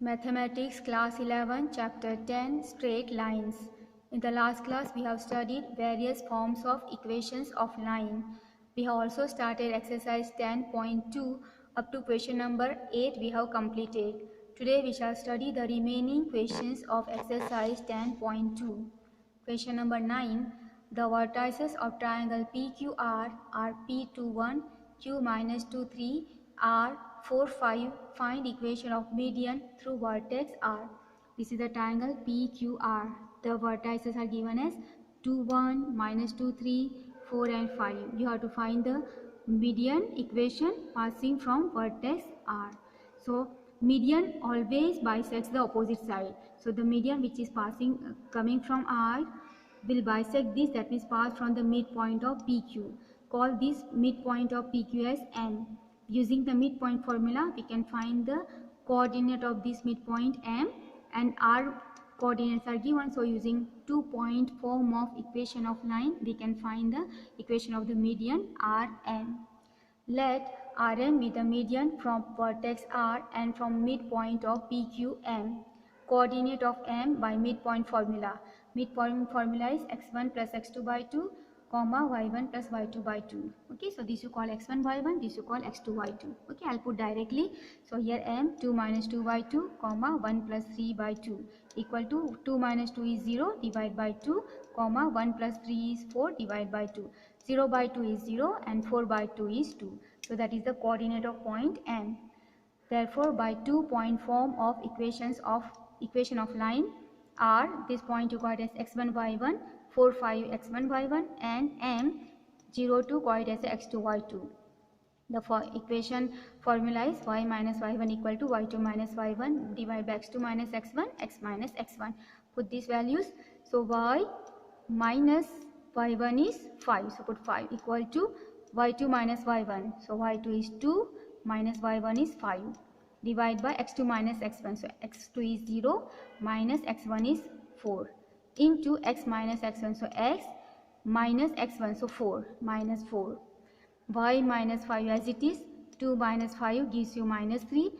Mathematics Class 11 Chapter 10 Straight Lines. In the last class we have studied various forms of equations of line. We have also started exercise 10.2 up to question number 8 we have completed. Today we shall study the remaining questions of exercise 10.2. Question number 9. The vertices of triangle PQR are P21, Q minus 23, R 4, 5. Find equation of median through vertex R. This is the triangle PQR. The vertices are given as 2, 1, minus 2, 3, 4 and 5. You have to find the median equation passing from vertex R. So median always bisects the opposite side. So the median which is coming from R will bisect this, that means pass from the midpoint of PQ. Call this midpoint of PQ as N. Using the midpoint formula, we can find the coordinate of this midpoint M, and R coordinates are given. So using 2-point form of equation of line, we can find the equation of the median Rn. Let Rm be the median from vertex R and from midpoint of PQM. Coordinate of M by midpoint formula. Midpoint formula is x1 plus x2 by 2, comma y1 plus y2 by 2. Okay, so this you call x1 y1, this you call x2 y2. Okay, I'll put directly. So here M 2 minus 2 by 2, comma 1 plus 3 by 2 equal to 2 minus 2 is 0, divide by 2, comma 1 plus 3 is 4, divide by 2. 0 by 2 is 0 and 4 by 2 is 2. So that is the coordinate of point N. Therefore, by 2-point form of equation of line R, this point you got as x1 y1, 4 5 x1 y1, and M 0 2 got as x2 y2. The equation formula is y minus y1 equal to y2 minus y1 divided by x2 minus x1, x minus x1. Put these values. So y minus y1 is 5. So put 5 equal to y2 minus y1. So y2 is 2 minus y1 is 5. Divide by x2 minus x1. So x2 is 0 minus x1 is 4 into x minus x1. So x minus x1. So 4 minus 4. Y minus 5 as it is. 2 minus 5 gives you minus 3.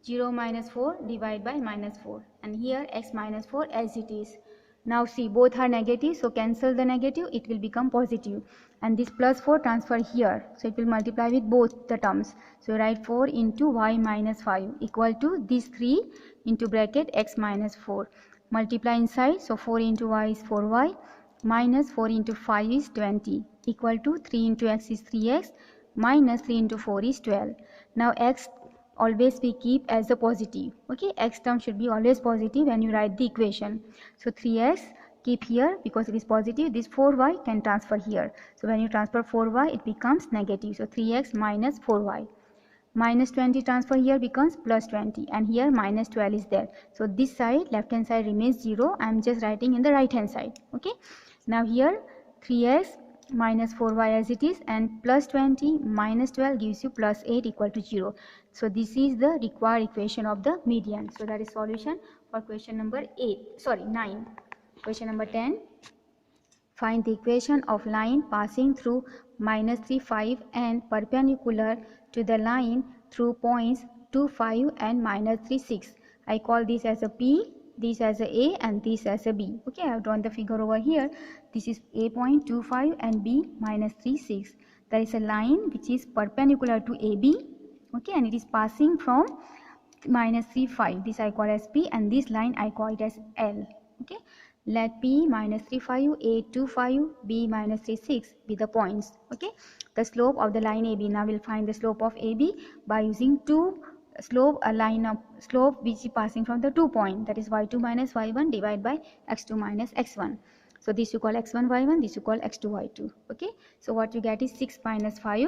0 minus 4 divide by minus 4. And here x minus 4 as it is. Now see, both are negative, so cancel the negative, it will become positive. And this plus 4 transfer here, so it will multiply with both the terms. So write 4 into y minus 5 equal to this 3 into bracket x minus 4. Multiply inside, so 4 into y is 4y, minus 4 into 5 is 20, equal to 3 into x is 3x, minus 3 into 4 is 12. Now x always we keep as a positive. Okay, x term should be always positive when you write the equation. So 3x keep here because it is positive. This 4y can transfer here. So when you transfer 4y, it becomes negative. So 3x minus 4y. Minus 20 transfer here becomes plus 20, and here minus 12 is there. So this side, left hand side remains 0. I am just writing in the right hand side. Okay, now here 3x minus 4y as it is, and plus 20 minus 12 gives you plus 8 equal to 0. So this is the required equation of the median. So that is solution for question number 9. Question number 10. Find the equation of line passing through minus 3, 5 and perpendicular to the line through points 2, 5 and minus 3, 6. I call this as a P, this as a and this as a B. Okay, I have drawn the figure over here. This is A point 2, 5 and B minus 3, 6. There is a line which is perpendicular to AB. Okay, and it is passing from minus 3, 5. This I call as P, and this line I call it as L. Okay, let P minus 3, 5, A 2, 5, B minus 3, 6 be the points. Okay, the slope of the line AB. Now we'll find the slope of AB by using a line of slope which is passing from the 2 point, that is y2 minus y1 divided by x2 minus x1. So this you call x1 y1, this you call x2 y2. Okay, so what you get is 6 minus 5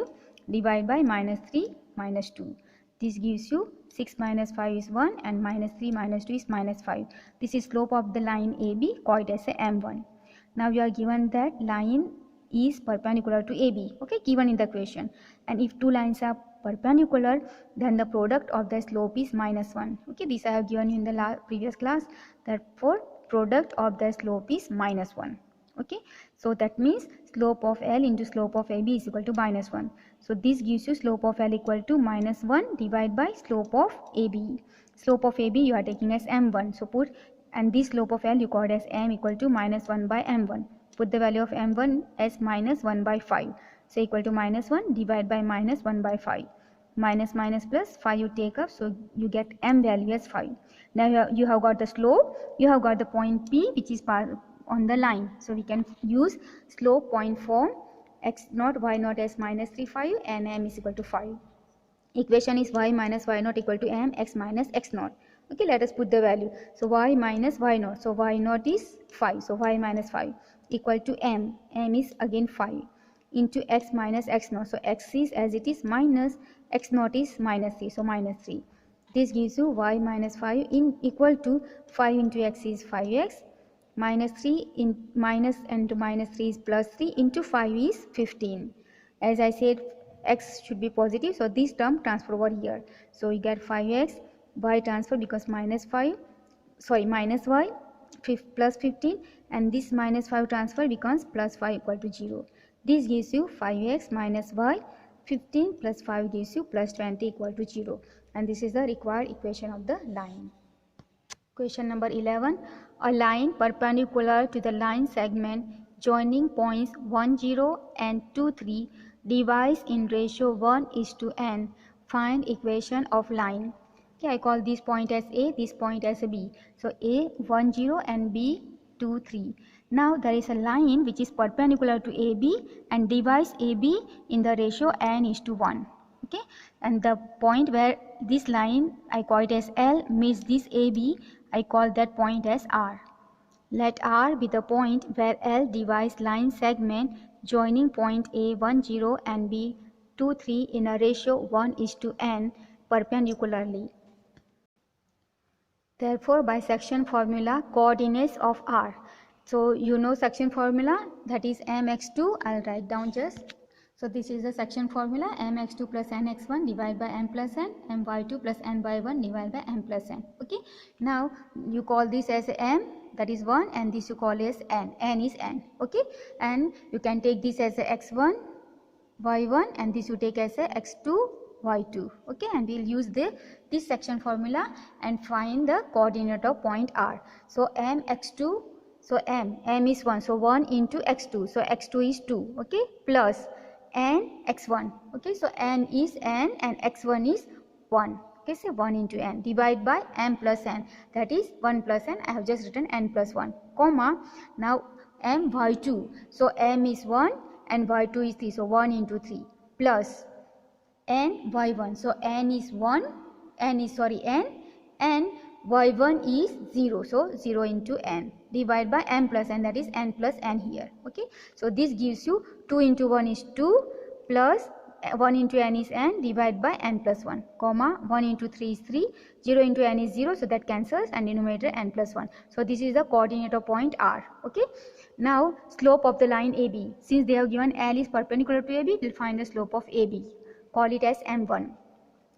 divided by minus 3 minus 2. This gives you 6 minus 5 is 1 and minus 3 minus 2 is minus 5. This is slope of the line AB, called as a M1. Now you are given that line is perpendicular to AB. Okay, given in the question. And if two lines are perpendicular, then the product of the slope is minus 1. Okay, this I have given you in the previous class. Therefore, product of the slope is minus 1. Okay, so that means slope of L into slope of AB is equal to minus 1. So this gives you slope of L equal to minus 1 divided by slope of AB. slope of AB you are taking as m1. So put, and this slope of L you called as m equal to minus 1 by m1. Put the value of m1 as minus 1 by 5. So equal to minus 1 divided by minus 1 by 5. Minus minus plus 5 you take up, so you get m value as 5. Now you have got the slope, you have got the point P which is on the line. So we can use slope point form, x naught y naught as minus 3 5 and m is equal to 5. Equation is y minus y naught equal to m x minus x naught. Okay, let us put the value. So y minus y naught, so y naught is 5, so y minus 5 equal to m is again 5 into x minus x naught. So x is as it is minus x naught is minus 3, so minus 3. This gives you y minus 5 in equal to 5 into x is 5x, minus 3 in minus into minus 3 is plus 3 into 5 is 15. As I said, x should be positive, so this term transfer over here. So you get 5x, y transfer becomes minus y plus 15, and this minus 5 transfer becomes plus 5 equal to 0. This gives you 5x minus y, 15 plus 5 gives you plus 20 equal to 0, and this is the required equation of the line. Question number 11. A line perpendicular to the line segment joining points 1, 0 and 2, 3 divides in ratio 1:n. Find equation of line. Okay, I call this point as A, this point as B. So A 1, 0 and B 2, 3. Now there is a line which is perpendicular to AB and divides AB in the ratio n:1. Okay, and the point where this line I call it as L meets this AB, I call that point as R. Let R be the point where L divides line segment joining point A 1, 0 and B 2, 3 in a ratio 1:n perpendicularly. Therefore, by section formula, coordinates of R. So you know section formula, that is mx2. I'll write down just. So this is the section formula, mx2 plus nx1 divided by m plus n, my2 plus n by 1 divided by m plus n. Okay. Now you call this as m, that is 1, and this you call as n is n. Okay. And you can take this as a x1, y1, and this you take as a x2, y2. Okay, and we'll use this section formula and find the coordinate of point R. So mx2, so m is 1, so 1 into x2, so x2 is 2. Okay, plus n x1. Okay, so n is n and x1 is 1. Okay, so 1 into n, divide by m plus n, that is 1 plus n. I have just written n plus 1, comma. Now m y2, so m is 1 and y2 is 3, so 1 into 3, plus n y1, so n is 1, n and y1 is 0, so 0 into n, divide by m plus n, that is n plus n here. Okay, so this gives you 2 into 1 is 2, plus 1 into n is n, divide by n plus 1, comma, 1 into 3 is 3, 0 into n is 0, so that cancels, and denominator n plus 1. So this is the coordinate of point R. Okay, now slope of the line AB. Since they have given L is perpendicular to AB, we will find the slope of AB. Call it as m1.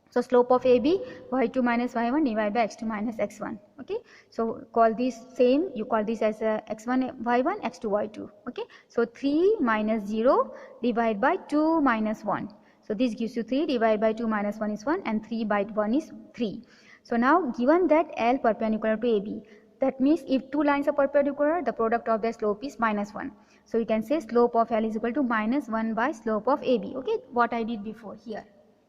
So slope of AB, y2 minus y1 divided by x2 minus x1. Okay, so call this same, you call this as x1 y1, x2 y2. Okay, so 3 minus 0 divided by 2 minus 1. So this gives you 3 divided by 2 minus 1 is 1, and 3 by 1 is 3. So now given that L perpendicular to AB, that means if two lines are perpendicular, the product of their slope is minus 1. So you can say slope of L is equal to minus 1 by slope of AB. Okay, what I did before here.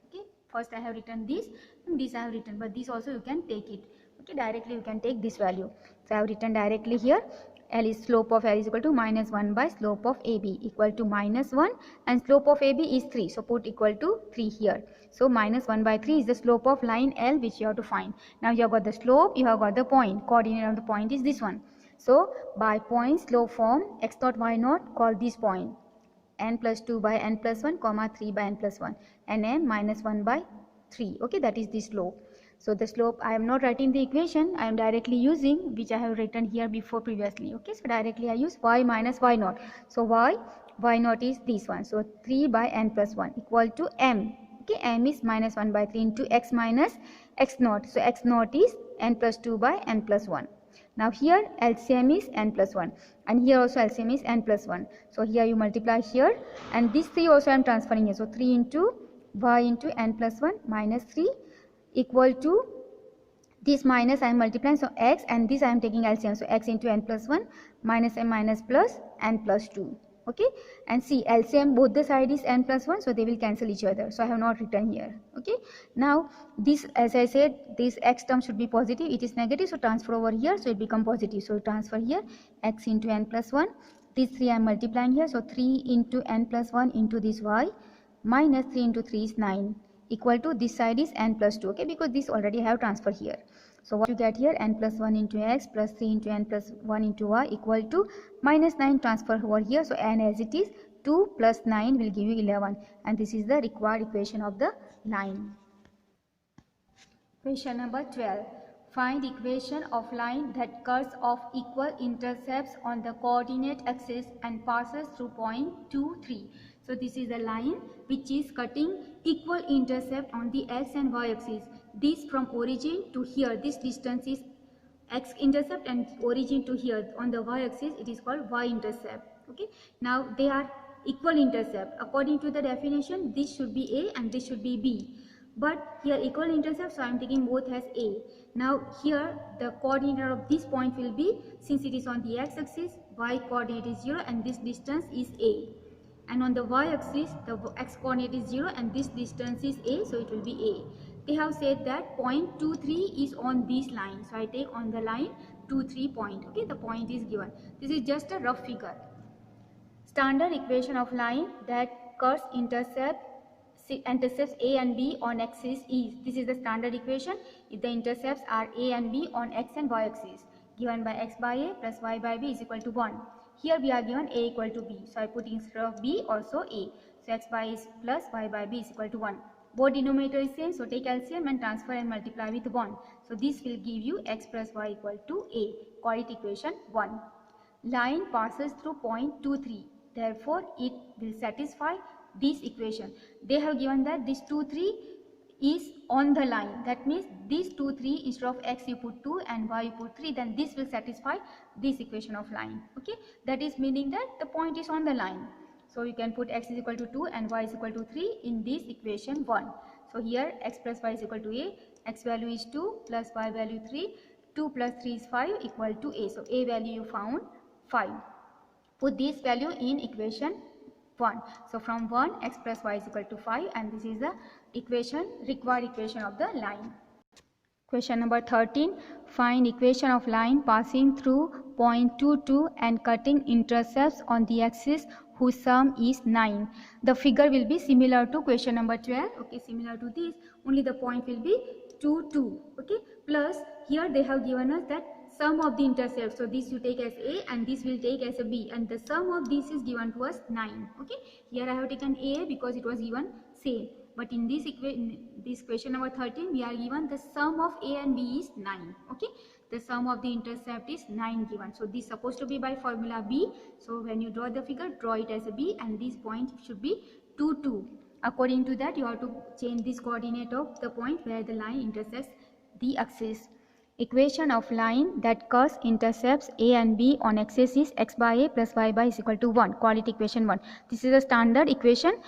Okay, first I have written this, and this I have written, but this also you can take it. Okay, directly you can take this value. So I have written directly here, L is slope of L is equal to minus 1 by slope of AB equal to minus 1, and slope of AB is 3. So put equal to 3 here. So minus 1 by 3 is the slope of line L which you have to find. Now you have got the slope, you have got the point. Coordinate of the point is this one. So by point slope form, x naught y naught, call this point n plus 2 by n plus 1, comma 3 by n plus 1, and n minus 1 by 3. Okay, that is the slope. So the slope, I am not writing the equation, I am directly using which I have written here before previously. Okay, so directly I use y minus y naught. So y naught is this one. So 3 by n plus 1 equal to m. Okay, m is minus 1 by 3 into x minus x naught. So x naught is n plus 2 by n plus 1. Now here LCM is n plus 1, and here also LCM is n plus 1. So here you multiply here, and this 3 also I am transferring here. So 3 into y into n plus 1 minus 3 equal to this minus I am multiplying, so x, and this I am taking LCM, so x into n plus 1 minus n minus plus n plus 2. Okay, and see, LCM both the side is n plus 1, so they will cancel each other, so I have not written here. Okay, now this, as I said, this x term should be positive, it is negative, so transfer over here, so it become positive, so transfer here x into n plus 1, these 3 I am multiplying here, so 3 into n plus 1 into this y minus 3 into 3 is 9 equal to this side is n plus 2. Okay, because this already have transfer here. So what you get here, n plus 1 into x plus 3 into n plus 1 into y equal to minus 9, transfer over here, so n as it is, 2 plus 9 will give you 11, and this is the required equation of the line. Question number 12. Find equation of line that curves of equal intercepts on the coordinate axis and passes through point 2, 3. So this is a line which is cutting equal intercept on the x and y axis. This from origin to here, this distance is x intercept, and origin to here on the y axis it is called y intercept. Okay, now they are equal intercept. According to the definition, this should be a and this should be b, but here equal intercept, so I am taking both as a. Now here the coordinate of this point will be, since it is on the x axis, y coordinate is 0 and this distance is a, and on the y axis the x coordinate is 0 and this distance is a, so it will be a. They have said that point 2, 3 is on this line, so I take on the line 2, 3 point. Okay, the point is given. This is just a rough figure. Standard equation of line that curves intercepts a and b on axis is, this is the standard equation if the intercepts are a and b on x and y axis, given by x by a plus y by b is equal to 1. Here we are given a equal to b, so I put instead of b also a, so x by is plus y by b is equal to 1. Both denominator is same, so take LCM and transfer and multiply with 1. So this will give you x plus y equal to a. Call it equation 1. Line passes through point 2, 3. Therefore, it will satisfy this equation. They have given that this 2, 3 is on the line. That means this 2, 3 instead of x you put 2 and y you put 3. Then this will satisfy this equation of line. Okay, that is meaning that the point is on the line. So you can put x is equal to 2 and y is equal to 3 in this equation 1. So here x plus y is equal to a, x value is 2 plus y value 3, 2 plus 3 is 5 equal to a. So a value you found 5. Put this value in equation 1. So from 1 x plus y is equal to 5, and this is the equation, required equation of the line. Question number 13. Find equation of line passing through point 2, 2 and cutting intercepts on the axis whose sum is 9. The figure will be similar to question number 12. Okay, similar to this, only the point will be 2, 2. Okay, plus here they have given us that sum of the intercepts. So this you take as a and this will take as a b, and the sum of this is given to us 9. Okay, here I have taken a because it was given same. But in this question number 13, we are given the sum of a and b is 9. Okay, the sum of the intercept is 9 given. So this is supposed to be by formula b. So when you draw the figure, draw it as a b, and this point should be 2, 2. According to that, you have to change this coordinate of the point where the line intersects the axis. Equation of line that curves intercepts a and b on axis is x by a plus y by is equal to 1. Call it equation 1. This is a standard equation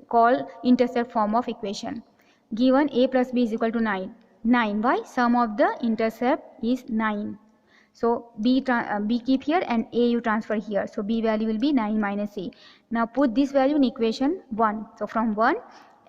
called intercept form of equation. Given a plus b is equal to 9. 9. Why? Sum of the intercept is 9. So b keep here and a you transfer here. So b value will be 9 minus a. Now put this value in equation 1. So from 1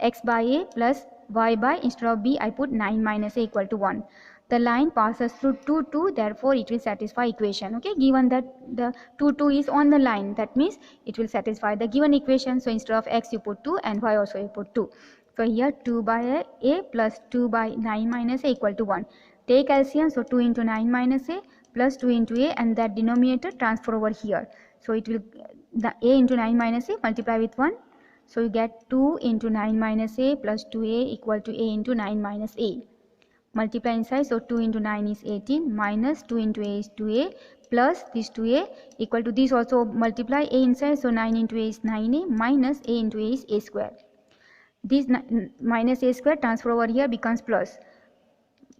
x by a plus y by, instead of b I put 9 minus a equal to 1. The line passes through 2, 2, therefore it will satisfy equation. Okay, given that the 2, 2 is on the line, that means it will satisfy the given equation. So instead of x you put 2 and y also you put 2. So here 2 by a plus 2 by 9 minus a equal to 1. Take LCM, so 2 into 9 minus a plus 2 into a, and that denominator transfer over here. So it will, the a into 9 minus a multiply with 1. So you get 2 into 9 minus a plus 2a equal to a into 9 minus a. Multiply inside, so 2 into 9 is 18 minus 2 into a is 2a plus this 2a equal to this also multiply a inside, so 9 into a is 9a minus a into a is a square. This minus a square transfer over here becomes plus.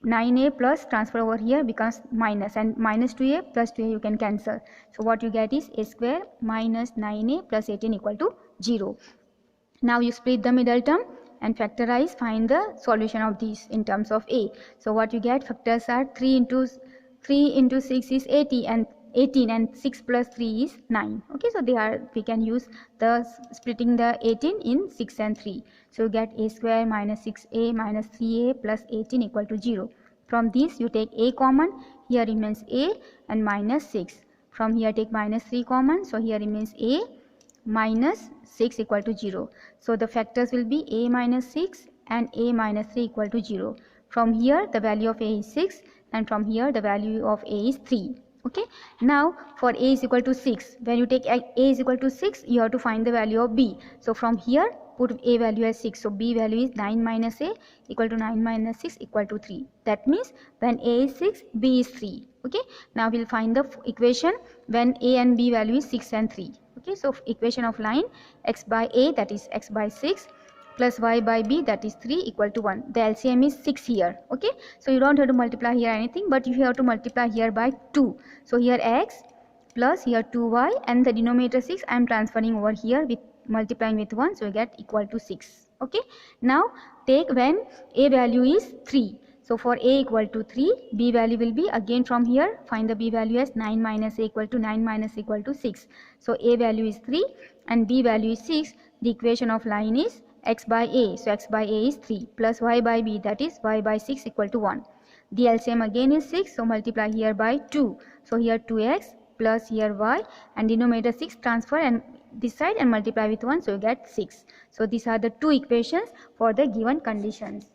9a plus transfer over here becomes minus, and minus 2a plus 2a you can cancel. So what you get is a square minus 9a plus 18 equal to 0. Now you split the middle term and factorize, find the solution of these in terms of a. So what you get, factors are 3 into 6 is 18 and 6 plus 3 is 9. Okay, so we can use the splitting the 18 in 6 and 3. So you get a square minus 6a minus 3a plus 18 equal to 0. From this you take a common, here remains a and minus 6. From here take minus 3 common, so here remains a minus 6 equal to 0. So the factors will be a minus 6 and a minus 3 equal to 0. From here the value of a is 6 and from here the value of a is 3. Okay, now for a is equal to 6, when you take a is equal to 6, you have to find the value of b. So from here put a value as 6, so b value is 9 minus a equal to 9 minus 6 equal to 3. That means when a is 6, b is 3. Okay, now we'll find the equation when a and b value is 6 and 3. Okay, so equation of line x by a, that is x by 6, plus y by b, that is 3, equal to 1. The LCM is 6 here. Okay, so you don't have to multiply here anything, but you have to multiply here by 2. So here x plus here 2y and the denominator 6 I am transferring over here with multiplying with 1, so you get equal to 6. Okay, now take when a value is 3. So for a equal to 3, b value will be, again from here find the b value as 9 minus a equal to 9 minus equal to 6. So a value is 3 and b value is 6. The equation of line is x by a, so x by a is 3 plus y by b, that is y by 6 equal to 1. The LCM again is 6, so multiply here by 2. So here 2x plus here y and denominator 6 transfer and this side and multiply with 1, so you get 6. So these are the two equations for the given conditions.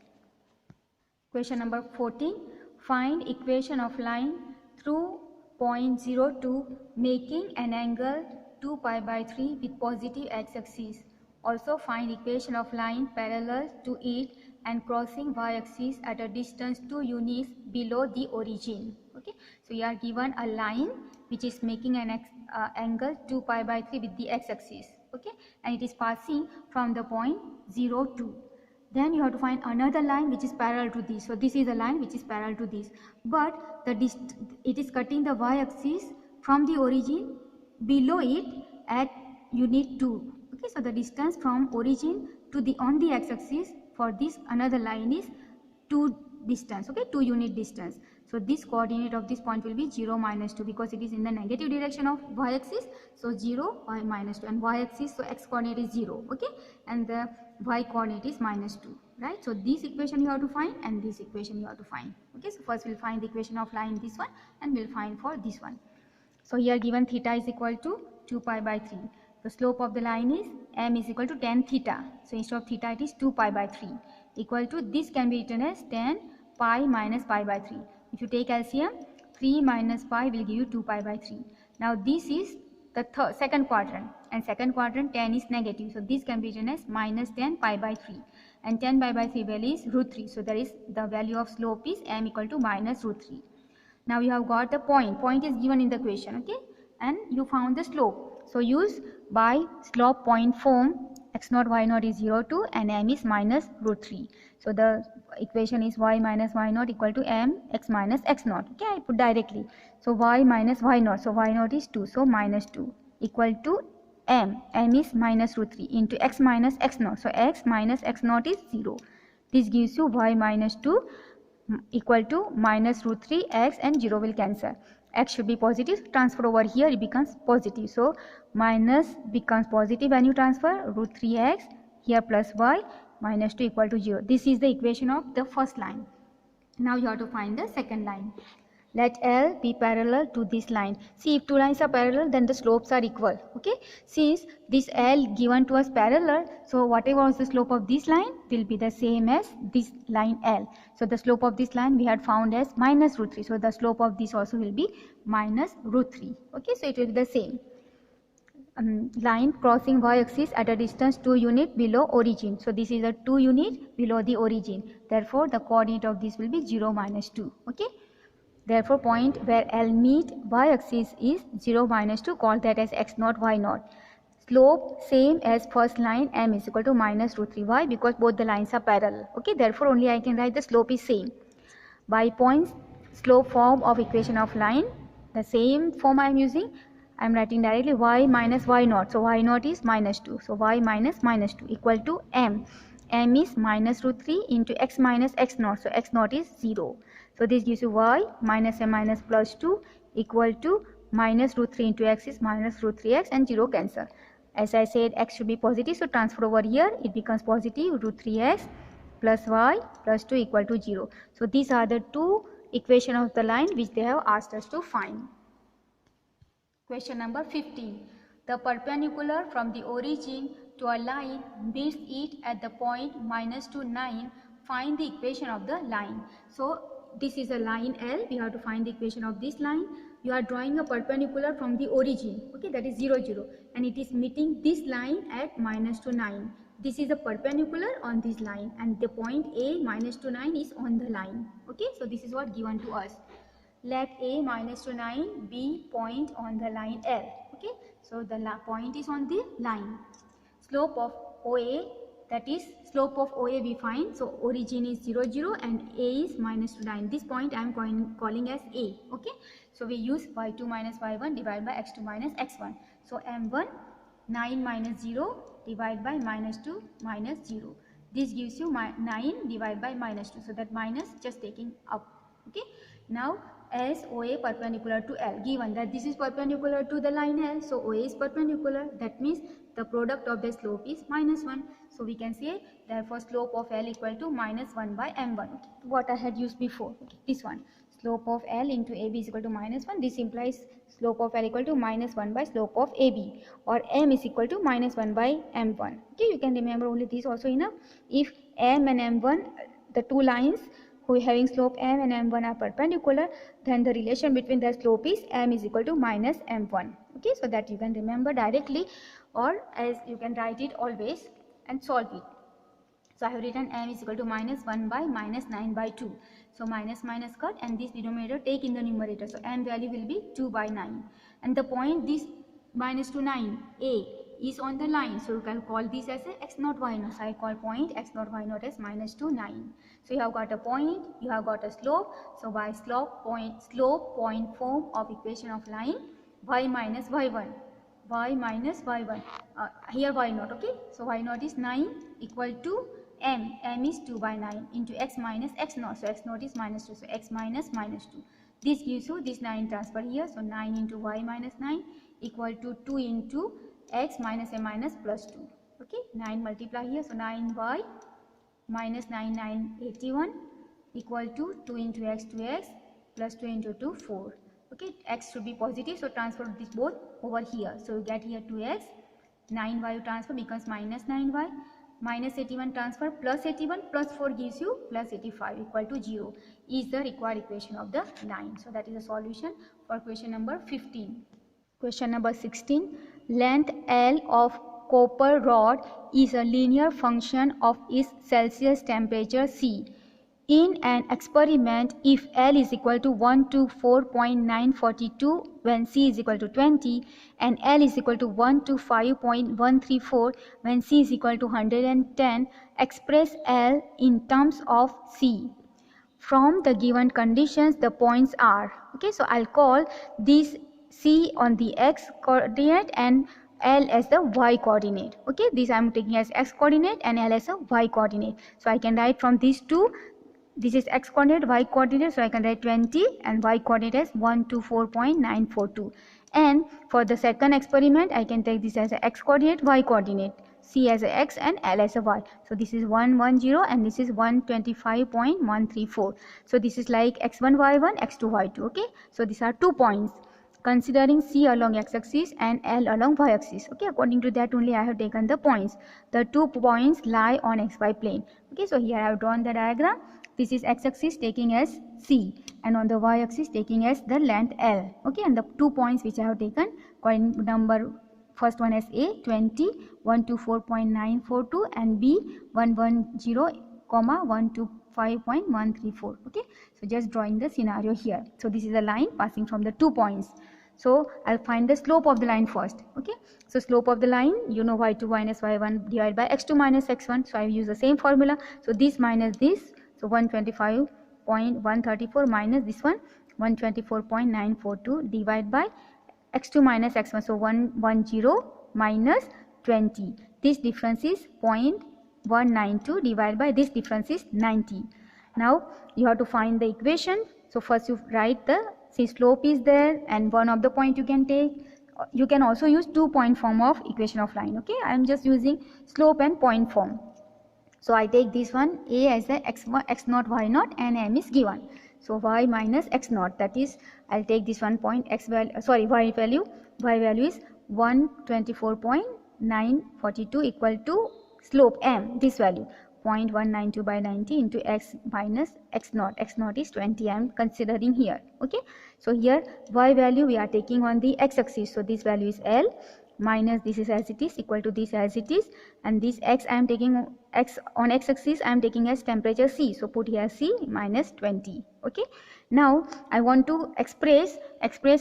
Question number 14. Find equation of line through point 02 making an angle 2 pi by 3 with positive x-axis. Also find equation of line parallel to it and crossing y-axis at a distance 2 units below the origin. Okay, so you are given a line which is making an angle 2 pi by 3 with the x-axis. Okay, and it is passing from the point 02. Then you have to find another line which is parallel to this. So this is a line which is parallel to this, but it is cutting the y-axis from the origin below it at unit 2. Okay, so the distance from origin to the on the x-axis for this another line is 2 distance. Okay, 2 unit distance. So this coordinate of this point will be 0 minus 2 because it is in the negative direction of y-axis. So 0 y minus 2 and y-axis, so x coordinate is 0. Okay, and the y coordinate is minus 2, right? So this equation you have to find and this equation you have to find. Okay, so first we'll find the equation of line this one and we'll find for this one. So here given theta is equal to 2 pi by 3. The slope of the line is m is equal to tan theta. So instead of theta it is 2 pi by 3 equal to, this can be written as tan pi minus pi by 3. If you take LCM, 3 minus pi will give you 2 pi by 3. Now this is the second quadrant and second quadrant tan is negative. So this can be written as minus tan pi by 3 and tan pi by 3 value is root 3. So there is the value of slope is m equal to minus root 3. Now you have got the point. Point is given in the question. Okay, and you found the slope. So use by slope point form x0 y0 is 0 2 and m is minus root 3. So the equation is y minus y0 equal to m x minus x0. Okay, I put directly. So y minus y0. So y0 is 2. So minus 2 equal to m. M is minus root 3 into x minus x0. So x minus x0 is 0. This gives you y minus 2 equal to minus root 3 x and 0 will cancel. X should be positive, transfer over here, it becomes positive. So minus becomes positive when you transfer, root 3x here plus y minus 2 equal to 0. This is the equation of the first line. Now you have to find the second line. Let L be parallel to this line. See, if two lines are parallel, then the slopes are equal. Okay, since this L given to us parallel, so whatever was the slope of this line will be the same as this line L. So the slope of this line we had found as minus root 3. So the slope of this also will be minus root 3. Okay, so it will be the same. Line crossing y-axis at a distance 2 unit below origin. So this is a 2 unit below the origin. Therefore the coordinate of this will be 0 minus 2. Okay. Therefore, point where L meet y-axis is 0 minus 2, call that as x0 y0. Slope same as first line, m is equal to minus root 3. Why? Because both the lines are parallel. Okay, therefore only I can write the slope is same. By points slope form of equation of line, the same form I am using, I am writing directly y minus y0. So y0 is minus 2. So y minus minus 2 equal to m. m is minus root 3 into x minus x naught. So x naught is 0. So this gives you y minus m minus plus 2 equal to minus root 3 into x is minus root 3x, and 0 cancel. As I said, x should be positive, so transfer over here, it becomes positive. Root 3x plus y plus 2 equal to 0. So these are the two equations of the line which they have asked us to find. Question number 15. The perpendicular from the origin to a line meets it at the point minus to 9. Find the equation of the line. So this is a line L. We have to find the equation of this line. You are drawing a perpendicular from the origin, okay, that is 0, 0, and it is meeting this line at minus to 9. This is a perpendicular on this line, and the point A minus to 9 is on the line, okay. So this is what given to us. Let A minus to 9 be point on the line L, okay. So the point is on the line. Slope of OA, that is slope of OA we find. So origin is 0, 0 and A is minus to 9. This point I am calling as A, okay. So we use y2 minus y1 divided by x2 minus x1. So m1 9 minus 0 divided by minus 2 minus 0. This gives you 9 divided by minus 2. So that minus just taking up, okay. Now as OA perpendicular to L, given that this is perpendicular to the line L, so OA is perpendicular, that means the product of the slope is minus 1. So we can say therefore slope of L equal to minus 1 by m1, okay. What I had used before, okay. This one, slope of L into AB is equal to minus 1. This implies slope of L equal to minus 1 by slope of AB, or m is equal to minus 1 by m1, okay. You can remember only this also enough. If m and m1, the two lines who having slope m and m1 are perpendicular, then the relation between their slope is m is equal to minus m1, okay. So that you can remember directly, or as you can write it always and solve it. So I have written m is equal to minus 1 by minus 9 by 2. So minus minus cut, and this denominator take in the numerator. So m value will be 2 by 9, and the point this minus to 9 A is on the line, so you can call this as a x0 y0. So I call point x0 y0 as minus to 9. So you have got a point, you have got a slope. So by slope point form of equation of line, y minus y1, y minus y1, here y0, okay. So y0 is 9 equal to m is 2 by 9 into x minus x0. So x0 is minus 2, so x minus minus 2. This gives you this 9 transfer here. So 9 into y minus 9 equal to 2 into x minus a minus plus 2, okay. 9 multiply here, so 9y minus 9, 9, 81 equal to 2 into x 2x plus 2 into 2, 4, okay. X should be positive, so transfer this both over here. So you get here 2x, 9y transfer becomes minus 9y, minus 81 transfer plus 81 plus 4 gives you plus 85 equal to 0 is the required equation of the line. So that is a solution for question number 15. Question number 16. Length L of copper rod is a linear function of its Celsius temperature C. In an experiment, if L is equal to 124.942 when C is equal to 20, and L is equal to 125.134 when C is equal to 110, express L in terms of C. From the given conditions, the points are, okay. So I'll call this C on the x coordinate and L as the y coordinate, okay. This I am taking as x coordinate and L as a y coordinate. So I can write from these two, this is x coordinate, y coordinate, so I can write 20 and y coordinate as 124.942. And for the second experiment, I can take this as a x coordinate, y coordinate, C as a x and L as a y. So this is 110 and this is 125.134. So this is like x1 y1, x2 y2, okay. So these are 2 points, considering C along x-axis and L along y-axis, okay. According to that only I have taken the points. The 2 points lie on xy plane, okay. So here I have drawn the diagram. This is x-axis taking as C and on the y-axis taking as the length L, okay. And the 2 points which I have taken, number first one as A 20, 124.942 and B 110, 125.134, okay. So just drawing the scenario here. So this is a line passing from the 2 points. So I'll find the slope of the line first, okay. So slope of the line, you know, y2 minus y1 divided by x2 minus x1. So I use the same formula. So this minus this, so 125.134 minus this one 124.942 divided by x2 minus x1. So 110 minus 20. This difference is 0.0 192 divided by this difference is 90. Now you have to find the equation. So first you write the, see, slope is there and one of the point you can take. You can also use 2-point form of equation of line. Okay, I am just using slope and point form. So I take this one, a as a x1, x0, y0, and m is given. So y minus x0, that is, I'll take this 1 point, x value, sorry, y value is 124.942 equal to slope m, this value 0.192 by 90 into x minus x0. x0 is 20, I am considering here. Okay, so here y value we are taking on the x-axis, so this value is L, minus this is as it is, equal to this as it is, and this x I am taking, x on x-axis I am taking as temperature C, so put here C minus 20. Okay, now I want to express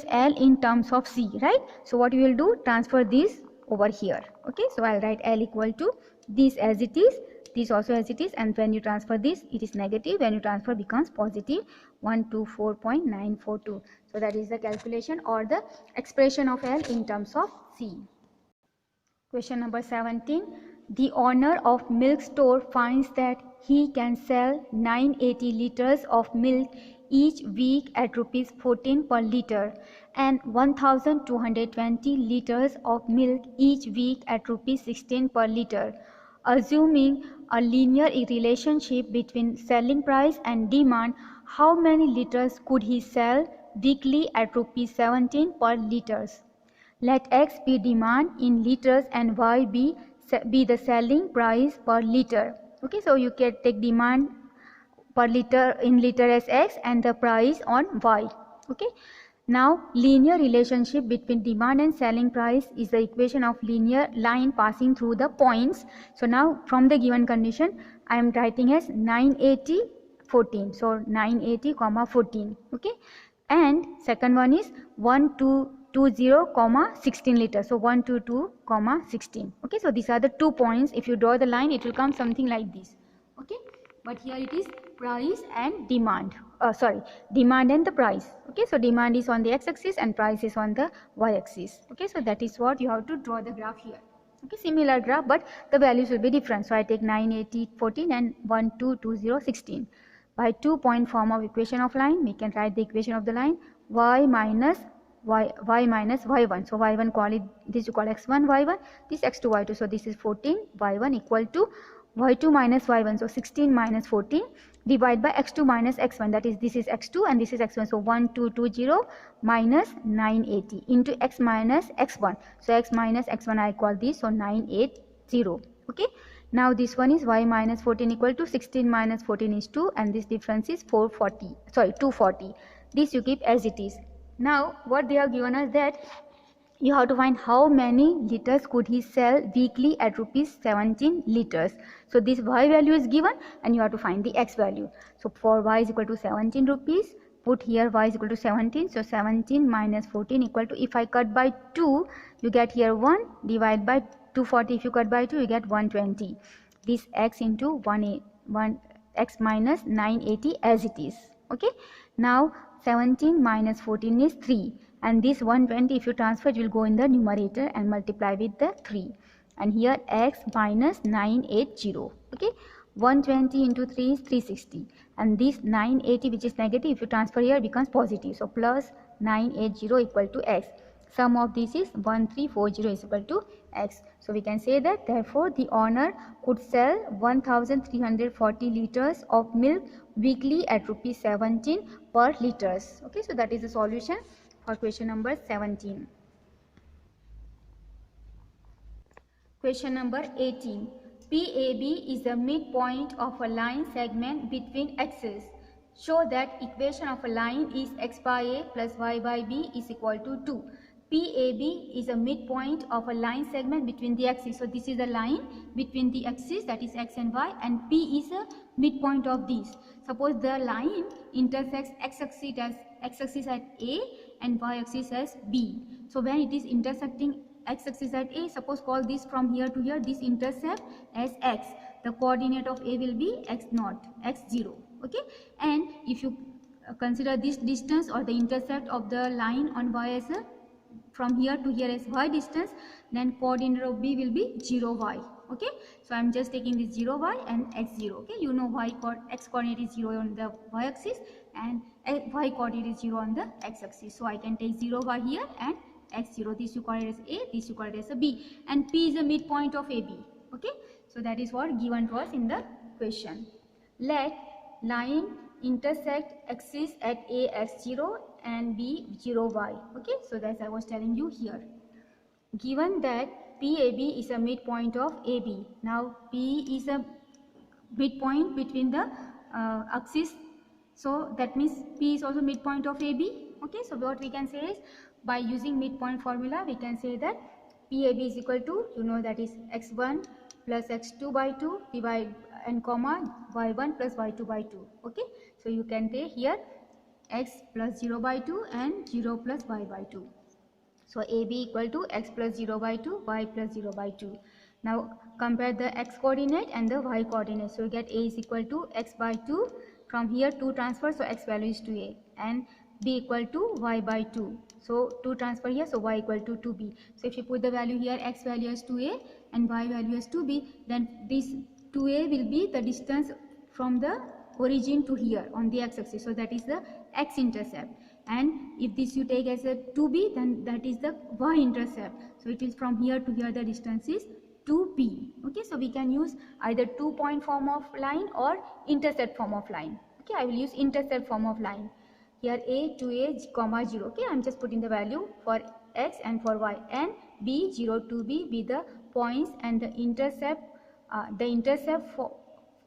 L in terms of C, right? So what we will do, transfer this over here. Okay, so I'll write L equal to this as it is, this also as it is, and when you transfer this it is negative, when you transfer becomes positive 124.942. so that is the calculation or the expression of L in terms of C. Question number 17. The owner of milk store finds that he can sell 980 liters of milk each week at rupees 14 per liter and 1220 liters of milk each week at rupees 16 per liter. Assuming a linear relationship between selling price and demand, how many liters could he sell weekly at rupees 17 per liters? Let x be demand in liters and y be the selling price per liter. Okay, so you can take demand per liter in liter as x and the price on y. Okay, now linear relationship between demand and selling price is the equation of linear line passing through the points. So now from the given condition I am writing as 980 14, so 980 comma 14. Okay, and second one is 1220 16 liters, so 122 16. Okay, so these are the 2 points. If you draw the line it will come something like this. Okay, but here it is price and demand, demand and the price. Okay, so demand is on the x-axis and price is on the y-axis. Okay, so that is what you have to draw the graph here. Okay, similar graph but the values will be different. So I take 980 14 and 1220 16. By 2-point form of equation of line we can write the equation of the line y minus y1. So y1 call it, this you call x1 y1, this x2 y2, so this is 14 y1 equal to y2 minus y1, so 16 minus 14 divide by x2 minus x1, that is this is x2 and this is x1, so 1220 minus 980 into x minus x1, so x minus x1 I call this, so 980. Okay, now this one is y minus 14 equal to 16 minus 14 is 2 and this difference is 240. This you keep as it is. Now what they have given us that you have to find how many liters could he sell weekly at rupees 17 liters. So this y value is given and you have to find the x value. So for y is equal to 17 rupees, put here y is equal to 17, so 17 minus 14 equal to, if I cut by 2 you get here 1, divide by 240, if you cut by 2 you get 120. This x into 1 x minus 980 as it is. Okay, now 17 minus 14 is 3 and this 120 if you transfer it will go in the numerator and multiply with the 3 and here x minus 980. Okay, 120 into 3 is 360 and this 980 which is negative if you transfer here becomes positive, so plus 980 equal to x. Sum of this is 1340 is equal to x. So we can say that therefore the owner could sell 1340 liters of milk weekly at rupees 17 per liters. Okay, so that is the solution for question number 17. Question number 18. PAB is the midpoint of a line segment between axes. Show that equation of a line is x by a plus y by b is equal to 2. PAB is a midpoint of a line segment between the axes. So this is a line between the axes, that is x and y, and P is a midpoint of these. Suppose the line intersects x-axis at A and y-axis as B. So when it is intersecting x-axis at A, suppose call this from here to here, this intercept as x. The coordinate of A will be x0, x0. Okay, and if you consider this distance or the intercept of the line on y as a from here to here as y distance, then coordinate of B will be 0 y. Okay, so I'm just taking this 0y and x0. Okay, you know x coordinate is 0 on the y-axis and y coordinate is 0 on the x-axis. So I can take 0y here and x0. This you call it as A, this you call it as a B, and P is a midpoint of AB. Okay, so that is what given to us in the question. Let line intersect axis at A x0 and B 0y. Okay, so that's I was telling you here. Given that PAB is a midpoint of AB. Now P is a midpoint between the axis, so that means P is also midpoint of AB. Okay, so what we can say is, by using midpoint formula we can say that PAB is equal to, you know, that is x1 plus x2 by 2 divide and comma y1 plus y2 by 2. Okay, so you can take here x plus 0 by 2 and 0 plus y by 2. So AB equal to x plus 0 by 2, y plus 0 by 2. Now compare the x coordinate and the y coordinate. So you get A is equal to x by 2. From here 2 transfer, so x value is 2A, and B equal to y by 2. So 2 transfer here, so y equal to 2B. So if you put the value here, x value as 2A and y value as 2B, then this 2A will be the distance from the origin to here on the x-axis. So that is the x-intercept. And if this you take as a 2B, then that is the y-intercept. So it is from here to here, the distance is 2B. Okay, so we can use either 2-point form of line or intercept form of line. Okay, I will use intercept form of line. Here A, 2A, comma 0. Okay, I am just putting the value for x and for y, and B, 0, 2B be the points, and the intercept for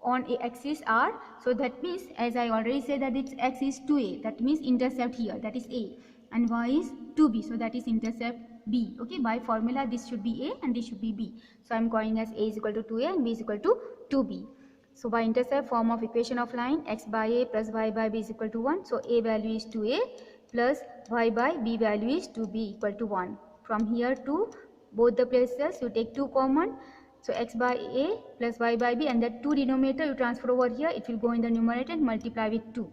on a axis R. So that means, as I already said, that its x is 2A, that means intercept here, that is A, and y is 2B, so that is intercept B. Okay, by formula this should be A and this should be B. So I am calling as A is equal to 2A and B is equal to 2B. So by intercept form of equation of line, x by A plus y by B is equal to 1. So A value is 2A plus y by B value is 2B equal to 1. From here to both the places you take 2 common. So x by A plus y by B, and that 2 denominator you transfer over here, it will go in the numerator and multiply with 2.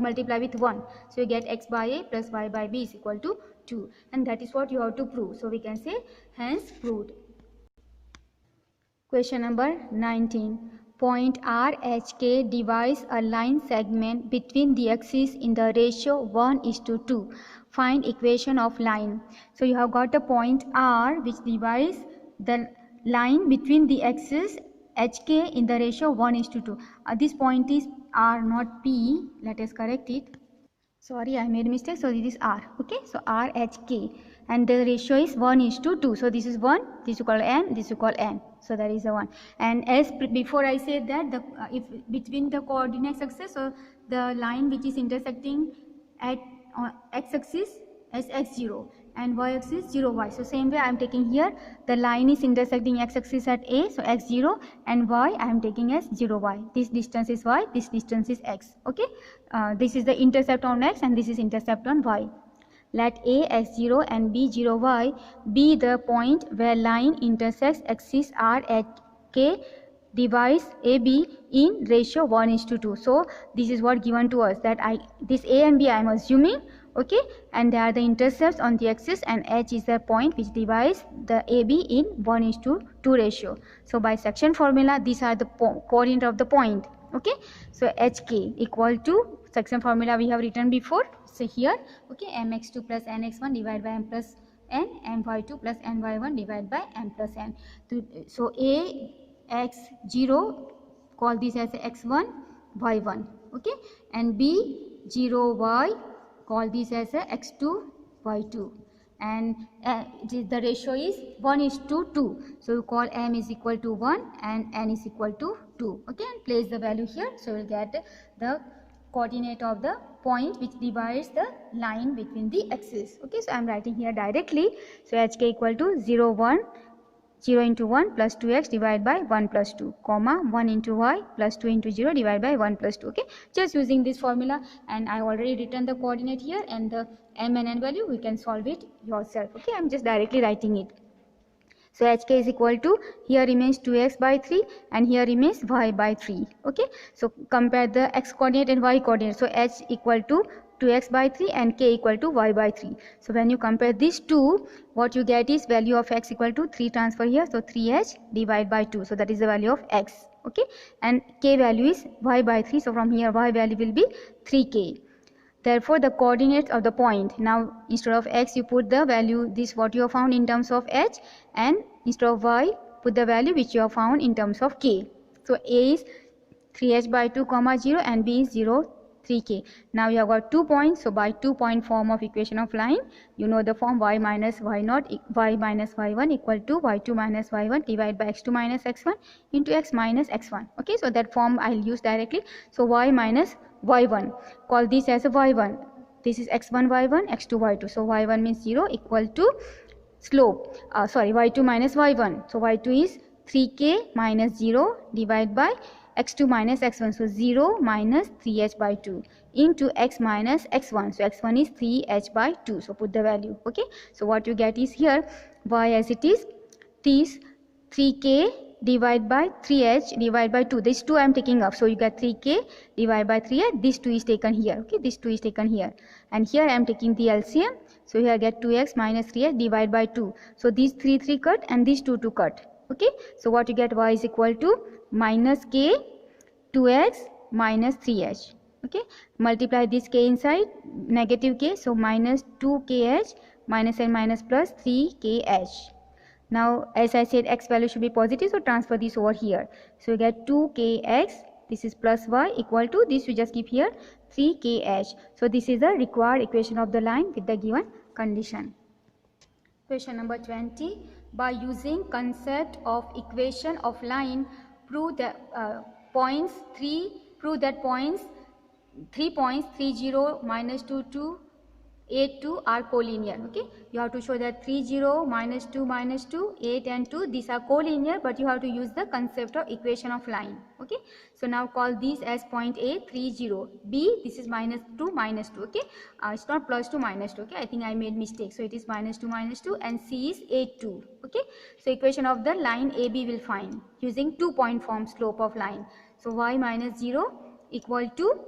Multiply with 1. So you get x by A plus y by B is equal to 2. And that is what you have to prove. So we can say hence proved. Question number 19. Point RHK divides a line segment between the axes in the ratio 1:2. Find equation of line. So you have got a point R which divides the line between the axis HK in the ratio 1:2. This point is R, not P. Let us correct it. Sorry, I made a mistake. So this is R. Okay, so RHK, and the ratio is 1:2. So this is 1, this you call N, this you call N. So that is the 1. And as before I said that the if between the coordinate axis, so the line which is intersecting at x-axis is x0 and y-axis 0y. So same way I am taking here, the line is intersecting x-axis at A, so x0, and y I am taking as 0y. This distance is y, this distance is x. Okay, this is the intercept on x and this is intercept on y. Let A x0 and B 0y be the point where line intersects axis R at K divides AB in ratio 1:2. So this is what given to us, that this A and B I am assuming. Okay, and they are the intercepts on the axis, and H is the point which divides the AB in 1:2 ratio. So by section formula, these are the coordinate of the point. Okay, so HK equal to section formula we have written before. So here, okay, mx2 plus nx1 divided by m plus n, my2 plus ny1 divided by m plus n. So A x0, call this as x1 y1. Okay, and B 0y, call this as a x2 y2, and the ratio is 1:2. So you call m is equal to 1 and n is equal to 2. Okay, and place the value here. So you will get the coordinate of the point which divides the line between the axes. Okay, so I am writing here directly. So HK equal to 0 into 1 plus 2x divided by 1 plus 2, comma 1 into y plus 2 into 0 divided by 1 plus 2. Okay, just using this formula, and I already written the coordinate here, and the m and n value we can solve it yourself. Okay, I am just directly writing it. So HK is equal to, here remains 2x by 3 and here remains y by 3. Okay, so compare the x coordinate and y coordinate. So H equal to 2x by 3 and k equal to y by 3. So when you compare these two, what you get is value of x equal to 3 transfer here, so 3h divided by 2, so that is the value of x, okay, and k value is y by 3, so from here y value will be 3k. Therefore the coordinates of the point, now instead of x you put the value, this what you have found in terms of h, and instead of y put the value which you have found in terms of k. So a is 3h by 2 comma 0 and b is 0 3k. Now you have got 2 points, so by 2 point form of equation of line, you know the form y minus y naught, y minus y1 equal to y2 minus y1 divided by x2 minus x1 into x minus x1. Okay, so that form I'll use directly. So y minus y1, call this as a y1, this is x1 y1, x2 y2, so y1 means 0 equal to slope, y2 minus y1, so y2 is 3k minus 0 divided by x2 minus x1, so 0 minus 3h by 2 into x minus x1, so x1 is 3h by 2, so put the value. Okay, so what you get is here y as it is, this 3k divided by 3h divided by 2, this 2 I am taking up, so you get 3k divided by 3h, this 2 is taken here, okay, this 2 is taken here, and here I am taking the LCM, so here I get 2x minus 3h divided by 2, so these 3 cut and these 2 cut. Okay, so what you get, y is equal to minus k 2x minus 3h. Okay, multiply this k inside, negative k, so minus 2kh minus and minus plus 3kh. Now as I said, x value should be positive, so transfer this over here, so you get 2kx, this is plus y equal to this, we just keep here 3kh. So this is the required equation of the line with the given condition. Question number 20. By using concept of equation of line, prove that points 3 points 3 0 minus 2 2 8 2 are collinear. Okay, you have to show that 3 0 minus 2 8 and 2, these are collinear, but you have to use the concept of equation of line. Okay, so now call these as point A 3 0, B this is minus 2 minus 2. Okay, it's not plus 2 minus 2. Okay, I think I made mistake, so it is minus 2 and C is 8 2. Okay, so equation of the line AB will find using 2 point form slope of line. So y minus 0 equal to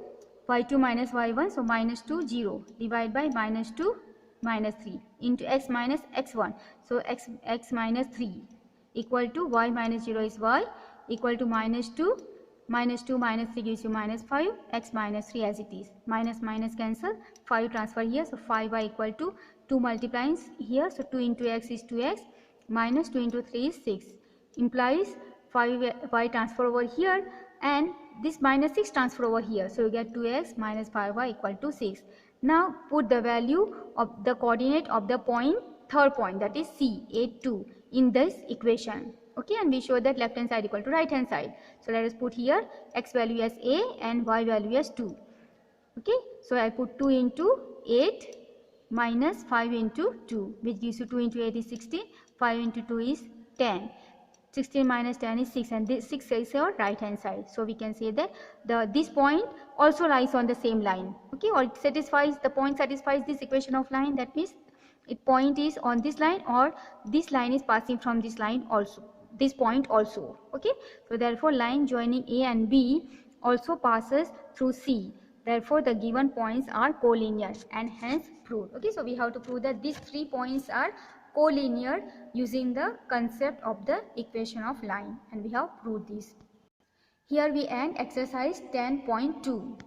y2 minus y1, so minus 2 0 divided by minus 2 minus 3 into x minus x1, so x minus 3 equal to y minus 0 is y equal to minus 2 minus 3 gives you minus 5, x minus 3 as it is, minus minus cancel, 5 transfer here, so 5y equal to 2 multiplies here, so 2 into x is 2x minus 2 into 3 is 6, implies 5y transfer over here and this minus 6 transfer over here, so you get 2x minus 5y equal to 6. Now put the value of the coordinate of the point, third point, that is C 8 2 in this equation. Okay, and we show that left hand side equal to right hand side, so let us put here x value as a and y value as 2. Okay, so I put 2 into 8 minus 5 into 2, which gives you 2 into 8 is 16, 5 into 2 is 10. 16 minus 10 is 6, and this 6 is your right hand side, so we can say that this point also lies on the same line. Okay, or it satisfies, the point satisfies this equation of line, that means its point is on this line or this line is passing from this line also, this point also. Okay, so therefore line joining A and B also passes through C, therefore the given points are collinear and hence proved. Okay, so we have to prove that these 3 points are collinear using the concept of the equation of line, and we have proved this. Here we end exercise 10.2.